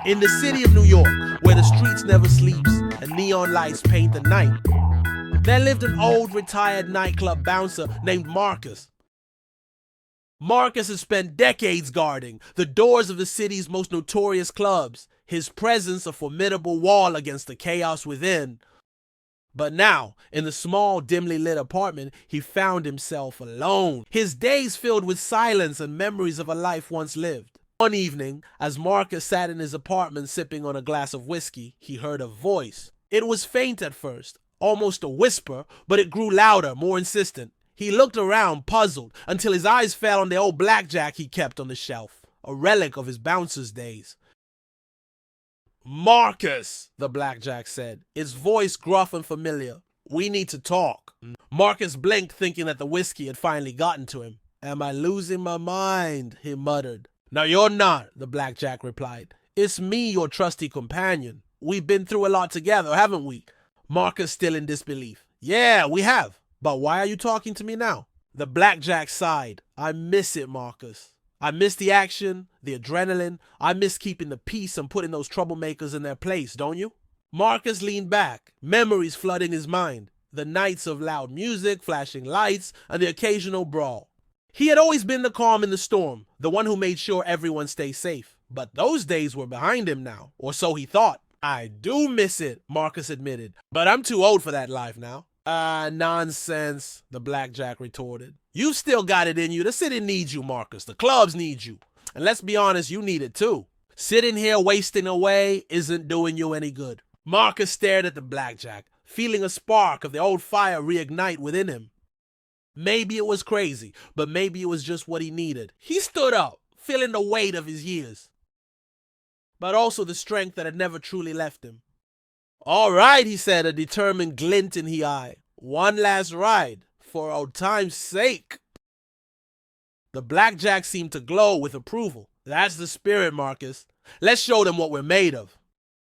In the city of New York, where the streets never sleeps and neon lights paint the night, there lived an old retired nightclub bouncer named Marcus. Marcus had spent decades guarding the doors of the city's most notorious clubs, his presence a formidable wall against the chaos within. But now, in the small, dimly lit apartment, he found himself alone, his days filled with silence and memories of a life once lived. One evening, as Marcus sat in his apartment sipping on a glass of whiskey, he heard a voice. It was faint at first, almost a whisper, but it grew louder, more insistent. He looked around, puzzled, until his eyes fell on the old blackjack he kept on the shelf, a relic of his bouncer's days. "Marcus," the blackjack said, its voice gruff and familiar. "We need to talk." Marcus blinked, thinking that the whiskey had finally gotten to him. "Am I losing my mind?" he muttered. "No, you're not," the blackjack replied. "It's me, your trusty companion. We've been through a lot together, haven't we?" Marcus still in disbelief. "Yeah, we have. But why are you talking to me now?" The blackjack sighed. "I miss it, Marcus. I miss the action, the adrenaline. I miss keeping the peace and putting those troublemakers in their place, don't you?" Marcus leaned back, memories flooding his mind. The nights of loud music, flashing lights, and the occasional brawl. He had always been the calm in the storm, the one who made sure everyone stayed safe. But those days were behind him now, or so he thought. "I do miss it," Marcus admitted, "but I'm too old for that life now." Nonsense," the blackjack retorted. "You've still got it in you. The city needs you, Marcus. The clubs need you. And let's be honest, you need it too. Sitting here wasting away isn't doing you any good." Marcus stared at the blackjack, feeling a spark of the old fire reignite within him. Maybe it was crazy, but maybe it was just what he needed. He stood up, feeling the weight of his years, but also the strength that had never truly left him. "All right," he said, a determined glint in his eye. "One last ride, for old time's sake." The blackjack seemed to glow with approval. "That's the spirit, Marcus. Let's show them what we're made of."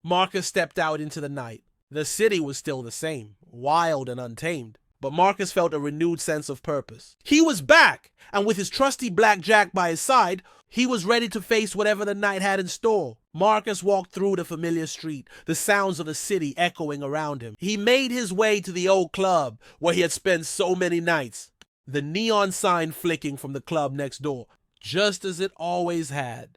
Marcus stepped out into the night. The city was still the same, wild and untamed, but Marcus felt a renewed sense of purpose. He was back, and with his trusty blackjack by his side, he was ready to face whatever the night had in store. Marcus walked through the familiar street, the sounds of the city echoing around him. He made his way to the old club where he had spent so many nights, the neon sign flicking from the club next door, just as it always had.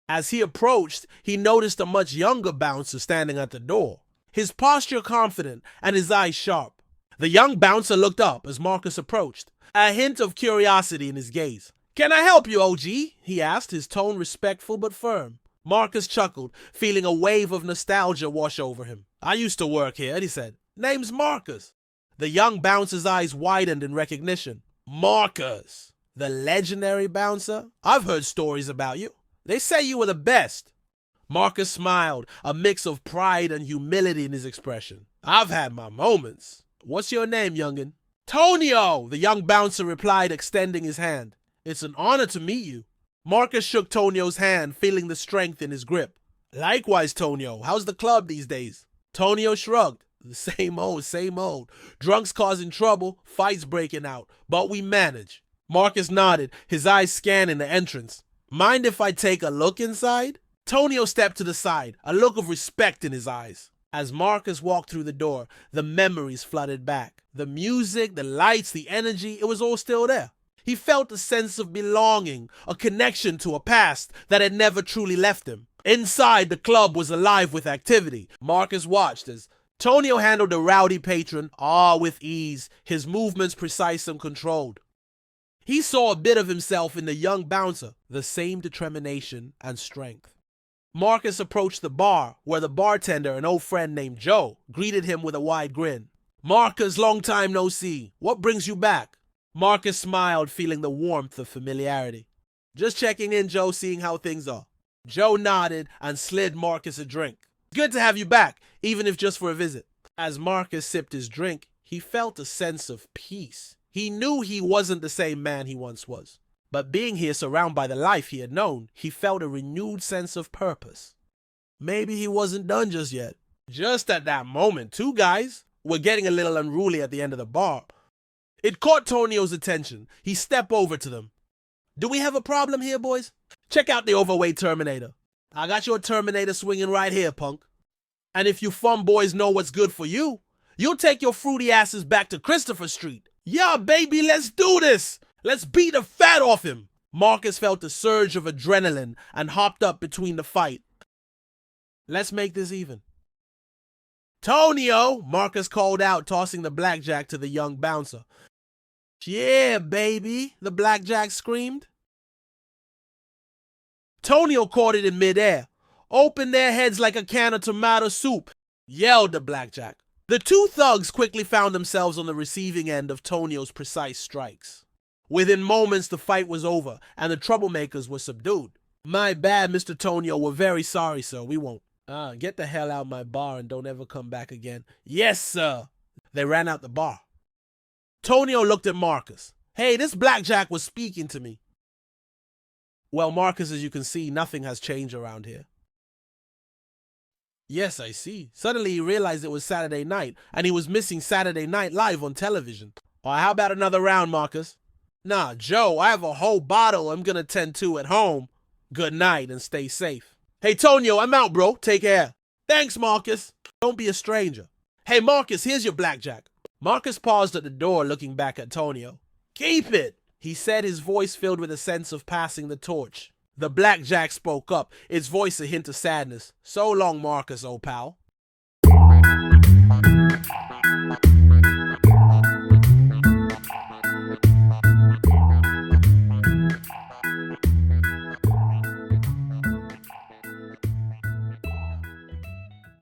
As he approached, he noticed a much younger bouncer standing at the door, his posture confident and his eyes sharp. The young bouncer looked up as Marcus approached, a hint of curiosity in his gaze. "Can I help you, OG?" he asked, his tone respectful but firm. Marcus chuckled, feeling a wave of nostalgia wash over him. "I used to work here," he said. "Name's Marcus." The young bouncer's eyes widened in recognition. "Marcus, the legendary bouncer? I've heard stories about you. They say you were the best." Marcus smiled, a mix of pride and humility in his expression. "I've had my moments. What's your name, youngin'?" "Tonio," the young bouncer replied, extending his hand. "It's an honor to meet you." Marcus shook Tonio's hand, feeling the strength in his grip. "Likewise, Tonio. How's the club these days?" Tonio shrugged. "The same old, same old. Drunks causing trouble, fights breaking out, but we manage." Marcus nodded, his eyes scanning the entrance. "Mind if I take a look inside?" Tonio stepped to the side, a look of respect in his eyes. As Marcus walked through the door, the memories flooded back. The music, the lights, the energy, it was all still there. He felt a sense of belonging, a connection to a past that had never truly left him. Inside, the club was alive with activity. Marcus watched as Tonio handled the rowdy patron, with ease, his movements precise and controlled. He saw a bit of himself in the young bouncer, the same determination and strength. Marcus approached the bar, where the bartender, an old friend named Joe, greeted him with a wide grin. "Marcus, long time no see. What brings you back?" Marcus smiled, feeling the warmth of familiarity. "Just checking in, Joe, seeing how things are." Joe nodded and slid Marcus a drink. "Good to have you back, even if just for a visit." As Marcus sipped his drink, he felt a sense of peace. He knew he wasn't the same man he once was. But being here surrounded by the life he had known, he felt a renewed sense of purpose. Maybe he wasn't done just yet. Just at that moment, two guys were getting a little unruly at the end of the bar. It caught Tonio's attention. He stepped over to them. "Do we have a problem here, boys? Check out the overweight Terminator." I got your Terminator swinging right here, punk. And if you fun boys know what's good for you, you'll take your fruity asses back to Christopher Street. Yeah, baby, let's do this. Let's beat the fat off him. Marcus felt a surge of adrenaline and hopped up between the fight. Let's make this even. Tonio, Marcus called out, tossing the blackjack to the young bouncer. Yeah, baby, the blackjack screamed. Tonio caught it in midair. Open their heads like a can of tomato soup, yelled the blackjack. The two thugs quickly found themselves on the receiving end of Tonio's precise strikes. Within moments, the fight was over, and the troublemakers were subdued. My bad, Mr. Tonio. We're very sorry, sir. We won't. Get the hell out of my bar and don't ever come back again. Yes, sir. They ran out the bar. Tonio looked at Marcus. Hey, this blackjack was speaking to me. Well, Marcus, as you can see, nothing has changed around here. Yes, I see. Suddenly he realized it was Saturday night, and he was missing Saturday Night Live on television. All right, how about another round, Marcus? Nah, Joe, I have a whole bottle I'm gonna tend to at home. Good night and stay safe. Hey, Tonio, I'm out, bro. Take care. Thanks, Marcus. Don't be a stranger. Hey, Marcus, here's your blackjack. Marcus paused at the door, looking back at Tonio. Keep it, he said, his voice filled with a sense of passing the torch. The blackjack spoke up, its voice a hint of sadness. So long, Marcus, old pal.